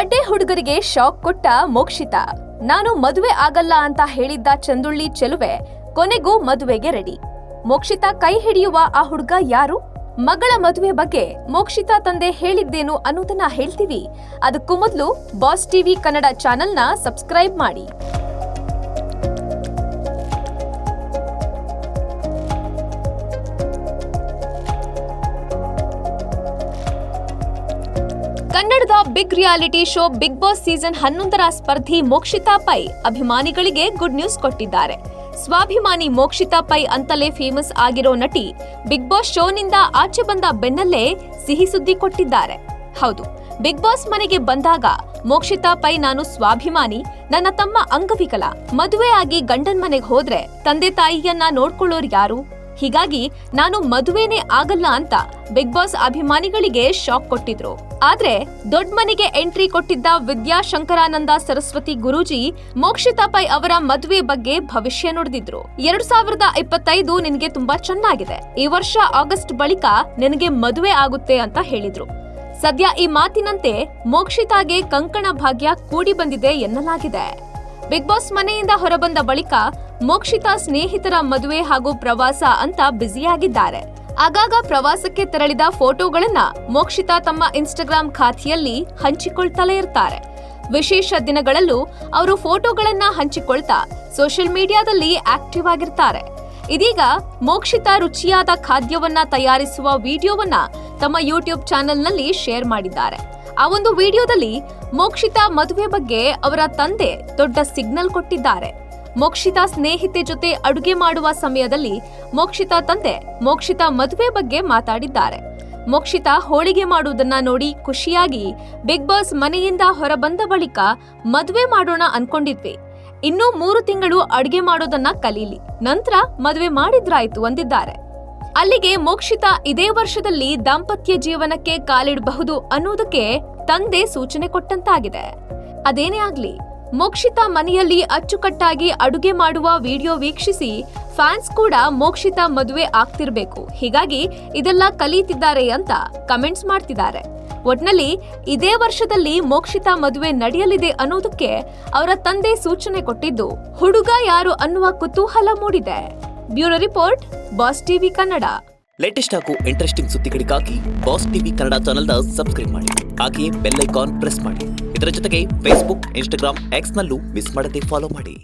Birthday ಹುಡುಗರಿಗೆ shock ಕೊಟ್ಟ ಮೋಕ್ಷಿತಾ. ನಾನು ಮದುವೆ ಆಗಲ್ಲ ಅಂತ ಹೇಳಿದ್ದ ಚಂದುಳ್ಳಿ ಚೆಲುವೆ ಕೊನೆಗೂ ಮದುವೆಗೆ ರೆಡಿ. ಮೋಕ್ಷಿತಾ ಕೈ ಹಿಡಿಯುವ ಆ ಹುಡುಗ ಯಾರು? ಮಗಳ ಮದುವೆ ಬಗ್ಗೆ ಮೋಕ್ಷಿತಾ ತಂದೆ ಹೇಳಿದ್ದೇನು ಅನ್ನೋದನ್ನ ಹೇಳ್ತೀವಿ. ಅದಕ್ಕೂ ಮೊದಲು ಬಾಸ್ ಟಿವಿ ಕನ್ನಡ ಚಾನೆಲ್ನ ಸಬ್ಸ್ಕ್ರೈಬ್ ಮಾಡಿ. ಕನ್ನಡದ big reality show big boss season 11ರ ಸ್ಪರ್ಧಿ ಮೋಕ್ಷಿತಾ ಪೈ ಅಭಿಮಾನಿಗಳಿಗೆ ಗುಡ್ ನ್ಯೂಸ್ ಕೊಟ್ಟಿದ್ದಾರೆ. ಸ್ವಾಭಿಮಾನಿ ಮೋಕ್ಷಿತಾ ಪೈ ಅಂತಲೇ ಫೇಮಸ್ ಆಗಿರೋ ನಟಿ ಬಿಗ್ ಬಾಸ್ ಶೋನಿಂದ ಆಚೆ ಬಂದ ಬೆನ್ನಲ್ಲೇ ಸಿಹಿ ಸುದ್ದಿ ಕೊಟ್ಟಿದ್ದಾರೆ. ಹೌದು, ಬಿಗ್ ಬಾಸ್ ಮನೆಗೆ ಬಂದಾಗ ಮೋಕ್ಷಿತಾ ಪೈ ನಾನು ಸ್ವಾಭಿಮಾನಿ, ನನ್ನ ತಮ್ಮ ಅಂಗವಿಕಲ, ಮದುವೆ ಆಗಿ ಗಂಡನ್ ಮನೆಗೆ ಹೋದ್ರೆ ತಂದೆ ತಾಯಿಯನ್ನ ನೋಡ್ಕೊಳ್ಳೋರು ಯಾರು? ಹೀಗಾಗಿ ನಾನು ಮದುವೆನೇ ಆಗಲ್ಲ ಅಂತ ಬಿಗ್ ಬಾಸ್ ಅಭಿಮಾನಿಗಳಿಗೆ ಶಾಕ್ ಕೊಟ್ಟಿದ್ರು. ಆದ್ರೆ ದೊಡ್ಡ ಮನೆಗೆ ಎಂಟ್ರಿ ಕೊಟ್ಟಿದ್ದ ವಿದ್ಯಾಶಂಕರಾನಂದ ಸರಸ್ವತಿ ಗುರೂಜಿ ಮೋಕ್ಷಿತಾ ಪೈ ಅವರ ಮದುವೆ ಬಗ್ಗೆ ಭವಿಷ್ಯ ನುಡಿದಿದ್ರು. 2025 ನಿನಗೆ ತುಂಬಾ ಚೆನ್ನಾಗಿದೆ, ಈ ವರ್ಷ ಆಗಸ್ಟ್ ಬಳಿಕ ನಿನಗೆ ಮದುವೆ ಆಗುತ್ತೆ ಅಂತ ಹೇಳಿದ್ರು. ಸದ್ಯ ಈ ಮಾತಿನಂತೆ ಮೋಕ್ಷಿತಾಗೆ ಕಂಕಣ ಭಾಗ್ಯ ಕೂಡಿ ಬಂದಿದೆ ಎನ್ನಲಾಗಿದೆ. ಬಿಗ್ ಬಾಸ್ ಮನೆಯಿಂದ ಹೊರಬಂದ ಬಳಿಕ ಮೋಕ್ಷಿತಾ ಸ್ನೇಹಿತರ ಮದುವೆ ಹಾಗೂ ಪ್ರವಾಸ ಅಂತ ಬ್ಯುಸಿಯಾಗಿದ್ದಾರೆ. ಆಗಾಗ ಪ್ರವಾಸಕ್ಕೆ ತೆರಳಿದ ಫೋಟೋಗಳನ್ನ ಮೋಕ್ಷಿತಾ ತಮ್ಮ ಇನ್ಸ್ಟಾಗ್ರಾಂ ಖಾತೆಯಲ್ಲಿ ಹಂಚಿಕೊಳ್ತಲೇ ಇರ್ತಾರೆ. ವಿಶೇಷ ದಿನಗಳಲ್ಲೂ ಅವರು ಫೋಟೋಗಳನ್ನ ಹಂಚಿಕೊಳ್ತಾ ಸೋಷಿಯಲ್ ಮೀಡಿಯಾದಲ್ಲಿ ಆಕ್ಟಿವ್ ಆಗಿರ್ತಾರೆ. ಇದೀಗ ಮೋಕ್ಷಿತಾ ರುಚಿಯಾದ ಖಾದ್ಯವನ್ನ ತಯಾರಿಸುವ ವಿಡಿಯೋವನ್ನ ತಮ್ಮ ಯೂಟ್ಯೂಬ್ ಚಾನೆಲ್ನಲ್ಲಿ ಶೇರ್ ಮಾಡಿದ್ದಾರೆ. ಆ ಒಂದು ವಿಡಿಯೋದಲ್ಲಿ ಮೋಕ್ಷಿತಾ ಮದುವೆ ಬಗ್ಗೆ ಅವರ ತಂದೆ ದೊಡ್ಡ ಸಿಗ್ನಲ್ ಕೊಟ್ಟಿದ್ದಾರೆ. ಮೋಕ್ಷಿತಾ ಸ್ನೇಹಿತೆ ಜೊತೆ ಅಡುಗೆ ಮಾಡುವ ಸಮಯದಲ್ಲಿ ಮೋಕ್ಷಿತಾ ತಂದೆ ಮೋಕ್ಷಿತಾ ಮದುವೆ ಬಗ್ಗೆ ಮಾತಾಡಿದ್ದಾರೆ. ಮೋಕ್ಷಿತಾ ಹೋಳಿಗೆ ಮಾಡುವುದನ್ನ ನೋಡಿ ಖುಷಿಯಾಗಿ ಬಿಗ್ ಬಾಸ್ ಮನೆಯಿಂದ ಹೊರಬಂದ ಬಳಿಕ ಮದುವೆ ಮಾಡೋಣ ಅನ್ಕೊಂಡಿದ್ವಿ, ಇನ್ನೂ 3 ತಿಂಗಳು ಅಡುಗೆ ಮಾಡೋದನ್ನ ಕಲೀಲಿ, ನಂತರ ಮದುವೆ ಮಾಡಿದ್ರಾಯ್ತು ಅಂದಿದ್ದಾರೆ. ಅಲ್ಲಿಗೆ ಮೋಕ್ಷಿತಾ ಇದೇ ವರ್ಷದಲ್ಲಿ ದಾಂಪತ್ಯ ಜೀವನಕ್ಕೆ ಕಾಲಿಡಬಹುದು ಅನ್ನೋದಕ್ಕೆ ತಂದೆ ಸೂಚನೆ ಕೊಟ್ಟಂತಾಗಿದೆ. ಅದೇನೇ ಆಗ್ಲಿ, ಮೋಕ್ಷಿತಾ ಮನೆಯಲ್ಲಿ ಅಚ್ಚುಕಟ್ಟಾಗಿ ಅಡುಗೆ ಮಾಡುವ ವಿಡಿಯೋ ವೀಕ್ಷಿಸಿ ಫ್ಯಾನ್ಸ್ ಕೂಡ ಮೋಕ್ಷಿತಾ ಮದುವೆ ಆಗ್ತಿರ್ಬೇಕು, ಹೀಗಾಗಿ ಇದೆಲ್ಲ ಕಲಿತಿದ್ದಾರೆ ಅಂತ ಕಮೆಂಟ್ಸ್ ಮಾಡ್ತಿದ್ದಾರೆ. ಒಟ್ನಲ್ಲಿ ಇದೇ ವರ್ಷದಲ್ಲಿ ಮೋಕ್ಷಿತಾ ಮದುವೆ ನಡೆಯಲಿದೆ ಅನ್ನೋದಕ್ಕೆ ಅವರ ತಂದೆ ಸೂಚನೆ ಕೊಟ್ಟಿದ್ದು ಹುಡುಗ ಯಾರು ಅನ್ನುವ ಕುತೂಹಲ ಮೂಡಿದೆ. Bureau report, boss TV Kannada. Latest ಹಾಗೂ ಇಂಟ್ರೆಸ್ಟಿಂಗ್ ಸುದ್ದಿಗಳಿಗಾಗಿ ಬಾಸ್ ಟಿವಿ ಕನ್ನಡ ಚಾನೆಲ್ನ ಸಬ್ಸ್ಕ್ರೈಬ್ ಮಾಡಿ. ಹಾಗೆಯೇ ಬೆಲ್ ಐಕಾನ್ ಪ್ರೆಸ್ ಮಾಡಿ. ಇದರ ಜೊತೆಗೆ ಫೇಸ್ಬುಕ್, ಇನ್ಸ್ಟಾಗ್ರಾಮ್, ಎಕ್ಸ್ ನಲ್ಲೂ ಮಿಸ್ ಮಾಡದೆ ಫಾಲೋ ಮಾಡಿ.